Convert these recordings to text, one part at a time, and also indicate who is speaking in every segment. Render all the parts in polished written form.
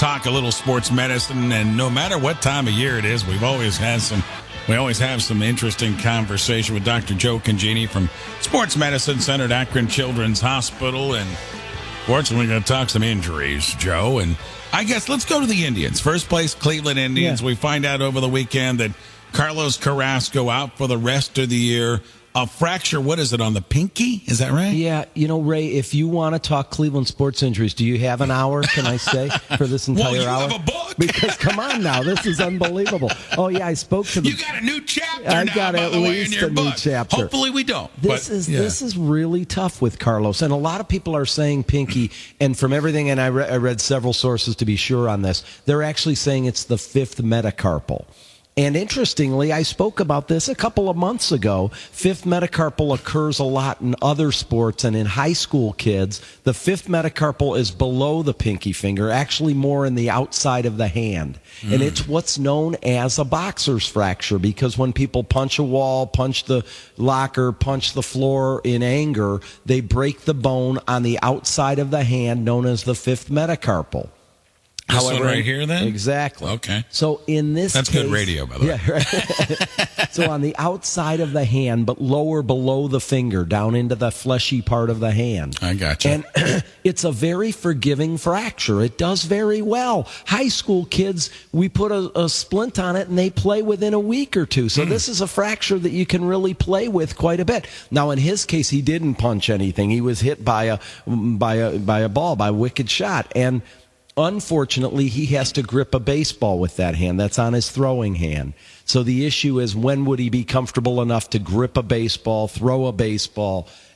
Speaker 1: talk a little sports medicine, and no matter what time of year it is, we always have some interesting conversation with Dr. Joe Congeni from Sports Medicine Center at Akron Children's Hospital. And fortunately, we're going to talk some injuries, Joe. And I guess let's go to the Indians. First place, Cleveland Indians. Yeah. We find out over the weekend that Carlos Carrasco out for the rest of the year. A fracture, what is it, on the pinky? Is that right?
Speaker 2: Yeah. Ray, if you want to talk Cleveland sports injuries, do you have an hour, can I say, for this entire hour?
Speaker 1: Well, you have a book.
Speaker 2: Because, come on now, this is unbelievable. Oh, yeah, I spoke to them.
Speaker 1: You got a new chapter
Speaker 2: I
Speaker 1: now,
Speaker 2: got
Speaker 1: by
Speaker 2: at
Speaker 1: the way,
Speaker 2: least
Speaker 1: in your
Speaker 2: a
Speaker 1: book.
Speaker 2: new chapter.
Speaker 1: Hopefully we don't.
Speaker 2: This is really tough with Carlos. And a lot of people are saying pinky, and from everything, and I read several sources to be sure on this, they're actually saying it's the fifth metacarpal. And interestingly, I spoke about this a couple of months ago. Fifth metacarpal occurs a lot in other sports, and in high school kids, the fifth metacarpal is below the pinky finger, actually more in the outside of the hand. And it's what's known as a boxer's fracture, because when people punch a wall, punch the locker, punch the floor in anger, they break the bone on the outside of the hand, known as the fifth metacarpal.
Speaker 1: This one right here, then?
Speaker 2: Exactly.
Speaker 1: Okay.
Speaker 2: So in this
Speaker 1: That's
Speaker 2: case,
Speaker 1: good radio, by the way.
Speaker 2: Yeah, right. So on the outside of the hand, but lower below the finger, down into the fleshy part of the hand.
Speaker 1: I got you.
Speaker 2: And it's a very forgiving fracture. It does very well. High school kids, we put a splint on it, and they play within a week or two. So this is a fracture that you can really play with quite a bit. Now, in his case, he didn't punch anything. He was hit by a ball, by a wicked shot. And unfortunately, he has to grip a baseball with that hand. That's on his throwing hand. So the issue is, when would he be comfortable enough to grip a baseball,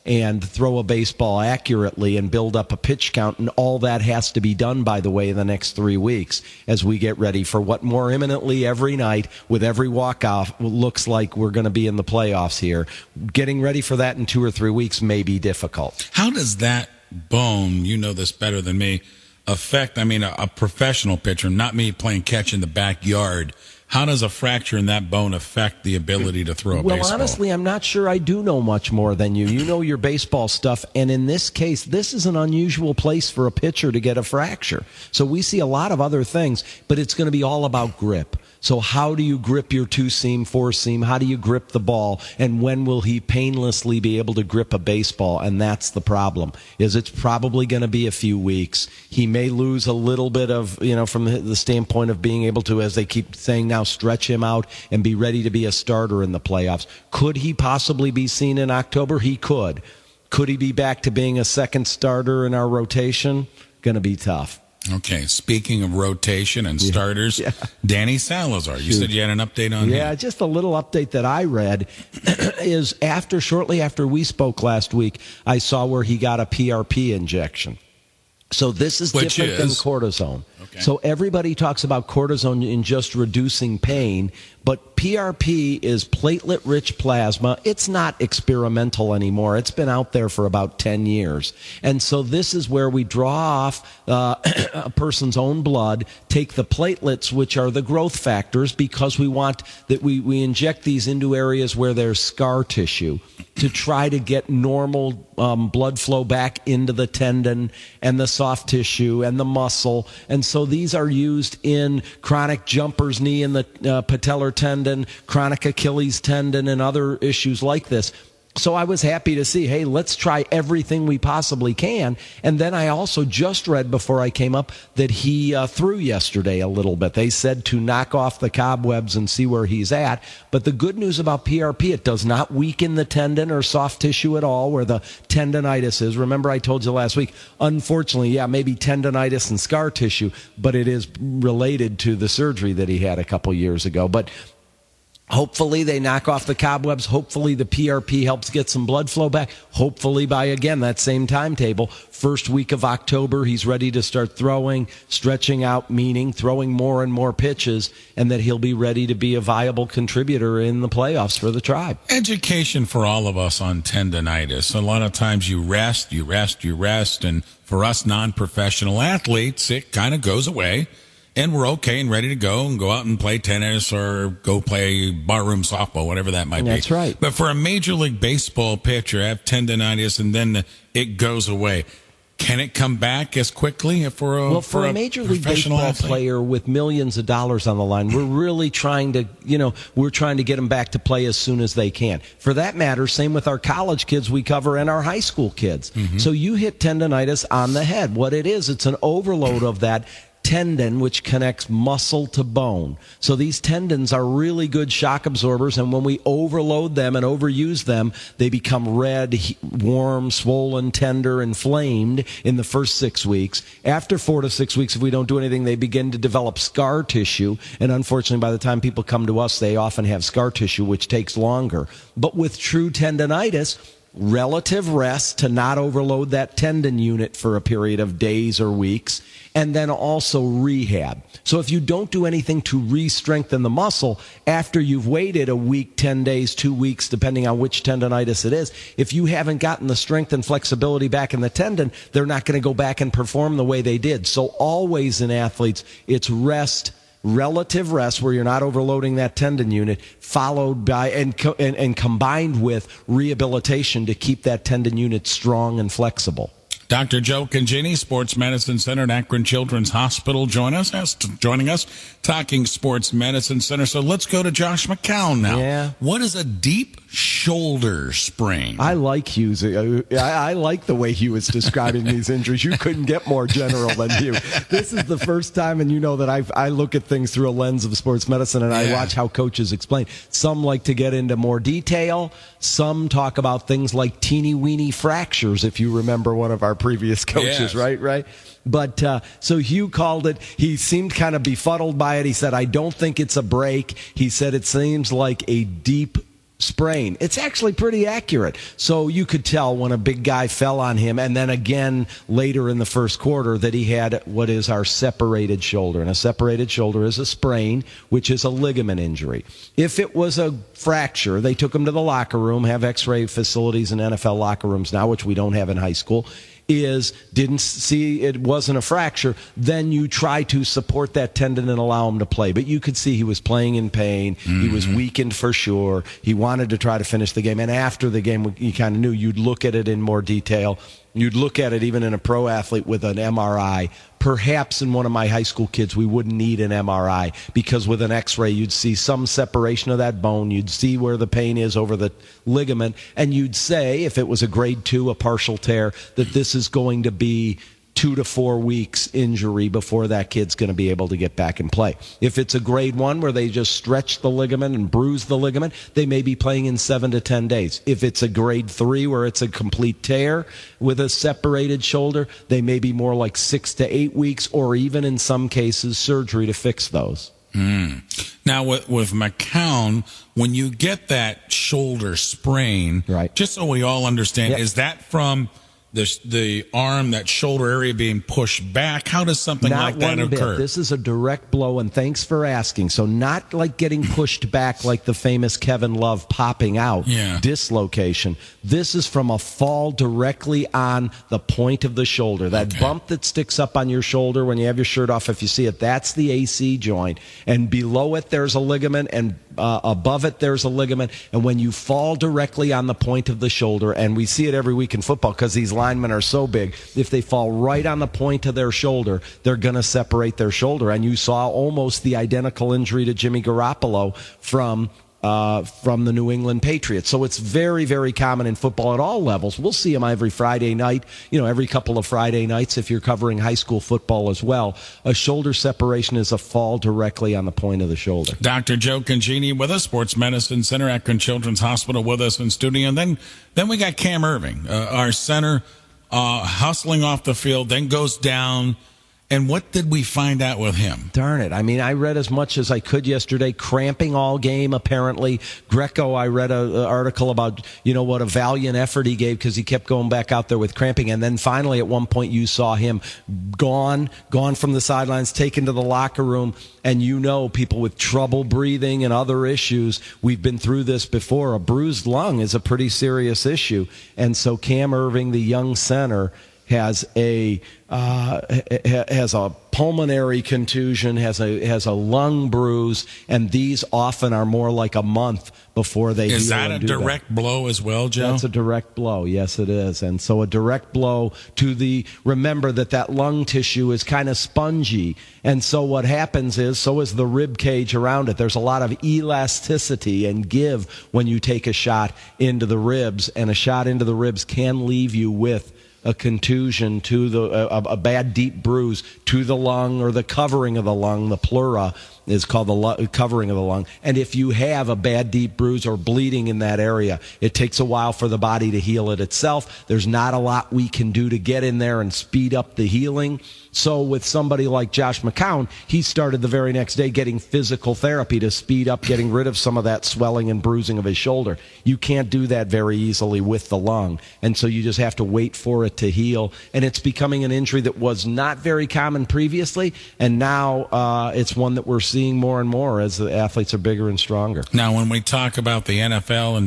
Speaker 2: and throw a baseball accurately and build up a pitch count? And all that has to be done, by the way, in the next 3 weeks as we get ready for what more imminently every night, with every walk-off, looks like we're going to be in the playoffs here. Getting ready for that in 2 or 3 weeks may be difficult.
Speaker 1: How does that bone, you know this better than me, affect, a professional pitcher, not me playing catch in the backyard? How does a fracture in that bone affect the ability to throw a baseball?
Speaker 2: Well, honestly, I'm not sure I do know much more than you. You know your baseball stuff, and in this case, this is an unusual place for a pitcher to get a fracture. So we see a lot of other things, but it's going to be all about grip. So how do you grip your two-seam, four-seam? How do you grip the ball? And when will he painlessly be able to grip a baseball? And that's the problem, is it's probably going to be a few weeks. He may lose a little bit of, from the standpoint of being able to, as they keep saying now, stretch him out and be ready to be a starter in the playoffs. Could he possibly be seen in October? He could. Could he be back to being a second starter in our rotation? Going to be tough.
Speaker 1: Okay, speaking of rotation and starters, Danny Salazar, you said you had an update on him?
Speaker 2: Yeah, just a little update that I read is shortly after we spoke last week, I saw where he got a PRP injection. So this is different than cortisone. Okay. So everybody talks about cortisone in just reducing pain, but PRP is platelet-rich plasma. It's not experimental anymore. It's been out there for about 10 years. And so this is where we draw off a person's own blood, take the platelets, which are the growth factors, because we want that we inject these into areas where there's scar tissue to try to get normal blood flow back into the tendon and the soft tissue and the muscle. And so these are used in chronic jumper's knee and the patellar tendon, chronic Achilles tendon, and other issues like this. So I was happy to see, hey, let's try everything we possibly can. And then I also just read before I came up that he threw yesterday a little bit. They said to knock off the cobwebs and see where he's at. But the good news about PRP, it does not weaken the tendon or soft tissue at all where the tendonitis is. Remember I told you last week, unfortunately, maybe tendonitis and scar tissue, but it is related to the surgery that he had a couple years ago. But hopefully they knock off the cobwebs. Hopefully the PRP helps get some blood flow back. Hopefully by, again, that same timetable, first week of October, he's ready to start throwing, stretching out, meaning throwing more and more pitches, and that he'll be ready to be a viable contributor in the playoffs for the Tribe.
Speaker 1: Education for all of us on tendonitis. A lot of times you rest, and for us non-professional athletes, it kind of goes away. And we're okay and ready to go and go out and play tennis or go play barroom softball, whatever that might be.
Speaker 2: That's right.
Speaker 1: But for a Major League Baseball pitcher, have tendonitis and then it goes away. Can it come back as quickly for a
Speaker 2: Major League
Speaker 1: professional
Speaker 2: Baseball
Speaker 1: athlete?
Speaker 2: player with millions of dollars on the line? We're really trying to, we're trying to get them back to play as soon as they can. For that matter, same with our college kids we cover and our high school kids. Mm-hmm. So you hit tendonitis on the head. What it is, it's an overload of that tendon, which connects muscle to bone. So these tendons are really good shock absorbers, and when we overload them and overuse them, they become red, warm, swollen, tender, inflamed in the first 6 weeks. After 4 to 6 weeks, if we don't do anything, they begin to develop scar tissue, and unfortunately, by the time people come to us, they often have scar tissue, which takes longer. But with true tendonitis, relative rest to not overload that tendon unit for a period of days or weeks, and then also rehab. So if you don't do anything to re-strengthen the muscle after you've waited a week, 10 days, 2 weeks, depending on which tendonitis it is, if you haven't gotten the strength and flexibility back in the tendon, they're not going to go back and perform the way they did. So always in athletes, it's rest, relative rest, where you're not overloading that tendon unit, followed by and combined with rehabilitation to keep that tendon unit strong and flexible.
Speaker 1: Dr. Joe Congeni, Sports Medicine Center at Akron Children's Hospital, joining us, talking Sports Medicine Center. So let's go to Josh McCown now.
Speaker 2: Yeah.
Speaker 1: What is a deep shoulder sprain?
Speaker 2: I like Hughes. I like the way he was describing these injuries. You couldn't get more general than Hugh. This is the first time, and you know that I look at things through a lens of sports medicine, and I watch how coaches explain. Some like to get into more detail. Some talk about things like teeny-weeny fractures, if you remember one of our previous coaches,
Speaker 1: yes.
Speaker 2: right? But so Hugh called it. He seemed kind of befuddled by it. He said, I don't think it's a break. He said it seems like a deep sprain. It's actually pretty accurate. So you could tell when a big guy fell on him, and then again later in the first quarter, that he had what is our separated shoulder. And a separated shoulder is a sprain, which is a ligament injury. If it was a fracture, they took him to the locker room, have x-ray facilities in NFL locker rooms now, which we don't have in high school. Didn't see it wasn't a fracture, then you try to support that tendon and allow him to play. But you could see he was playing in pain. Mm-hmm. He was weakened for sure. He wanted to try to finish the game. And after the game, you kind of knew you'd look at it in more detail. You'd look at it even in a pro athlete with an MRI. Perhaps in one of my high school kids, we wouldn't need an MRI, because with an x-ray, you'd see some separation of that bone. You'd see where the pain is over the ligament. And you'd say, if it was a grade 2, a partial tear, that this is going to be 2 to 4 weeks injury before that kid's going to be able to get back and play. If it's a grade 1 where they just stretch the ligament and bruise the ligament, they may be playing in 7 to 10 days. If it's a grade 3 where it's a complete tear with a separated shoulder, they may be more like 6 to 8 weeks, or even in some cases surgery to fix those.
Speaker 1: Now with McCown, when you get that shoulder sprain,
Speaker 2: right,
Speaker 1: just so we all understand, is that from the arm, that shoulder area being pushed back? How does something like that occur?
Speaker 2: This is a direct blow, and thanks for asking. So not like getting pushed back like the famous Kevin Love popping out, dislocation. This is from a fall directly on the point of the shoulder. That bump that sticks up on your shoulder when you have your shirt off, if you see it, that's the AC joint. And below it, there's a ligament, and above it, there's a ligament. And when you fall directly on the point of the shoulder, and we see it every week in football because these linemen are so big, if they fall right on the point of their shoulder, they're going to separate their shoulder. And you saw almost the identical injury to Jimmy Garoppolo from the New England Patriots. So it's very, very common in football at all levels. We'll see them every Friday night, every couple of Friday nights if you're covering high school football as well. A shoulder separation is a fall directly on the point of the shoulder.
Speaker 1: Dr. Joe Congeni with us, Sports Medicine Center, Akron Children's Hospital, with us in studio. And then we got Cam Irving, our center, hustling off the field, then goes down. And what did we find out with him?
Speaker 2: Darn it. I mean, I read as much as I could yesterday. Cramping all game, apparently. Greco, I read an article about, what a valiant effort he gave because he kept going back out there with cramping. And then finally, at one point, you saw him gone from the sidelines, taken to the locker room. And people with trouble breathing and other issues, we've been through this before. A bruised lung is a pretty serious issue. And so Cam Irving, the young center, has a pulmonary contusion, has a lung bruise, and these often are more like a month before they
Speaker 1: Is that a direct blow as well, Joe?
Speaker 2: That's a direct blow. Yes, it is. And so a direct blow to remember that lung tissue is kind of spongy. And so what happens is, so is the rib cage around it. There's a lot of elasticity and give when you take a shot into the ribs, and a shot into the ribs can leave you with a contusion a bad deep bruise to the lung, or the covering of the lung. The pleura is called the covering of the lung. And if you have a bad deep bruise or bleeding in that area, it takes a while for the body to heal it itself. There's not a lot we can do to get in there and speed up the healing. So with somebody like Josh McCown, he started the very next day getting physical therapy to speed up getting rid of some of that swelling and bruising of his shoulder. You can't do that very easily with the lung. And so you just have to wait for it to heal. And it's becoming an injury that was not very common previously. And now it's one that we're seeing more and more as the athletes are bigger and stronger.
Speaker 1: Now, when we talk about the NFL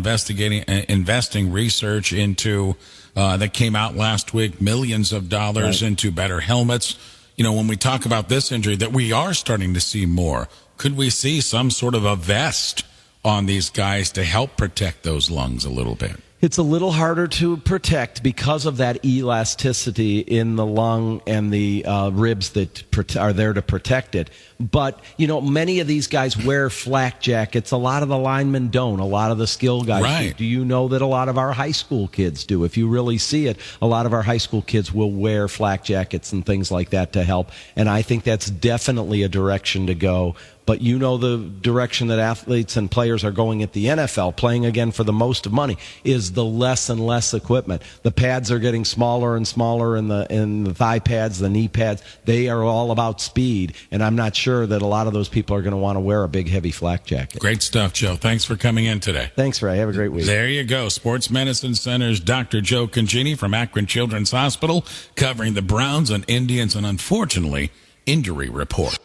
Speaker 1: investing research into that came out last week, millions of dollars into better helmets. When we talk about this injury that we are starting to see more, could we see some sort of a vest on these guys to help protect those lungs a little bit?
Speaker 2: It's a little harder to protect because of that elasticity in the lung and the ribs that are there to protect it. But, many of these guys wear flak jackets. A lot of the linemen don't. A lot of the skill guys do. Do you know that a lot of our high school kids do? If you really see it, a lot of our high school kids will wear flak jackets and things like that to help. And I think that's definitely a direction to go. But the direction that athletes and players are going at the NFL, playing again for the most of money, is the less and less equipment. The pads are getting smaller and smaller, and the thigh pads, the knee pads, they are all about speed. And I'm not sure that a lot of those people are going to want to wear a big, heavy flak jacket.
Speaker 1: Great stuff, Joe. Thanks for coming in today.
Speaker 2: Thanks, Ray. Have a great week.
Speaker 1: There you go. Sports Medicine Center's Dr. Joe Congeni from Akron Children's Hospital, covering the Browns and Indians, and unfortunately, injury report.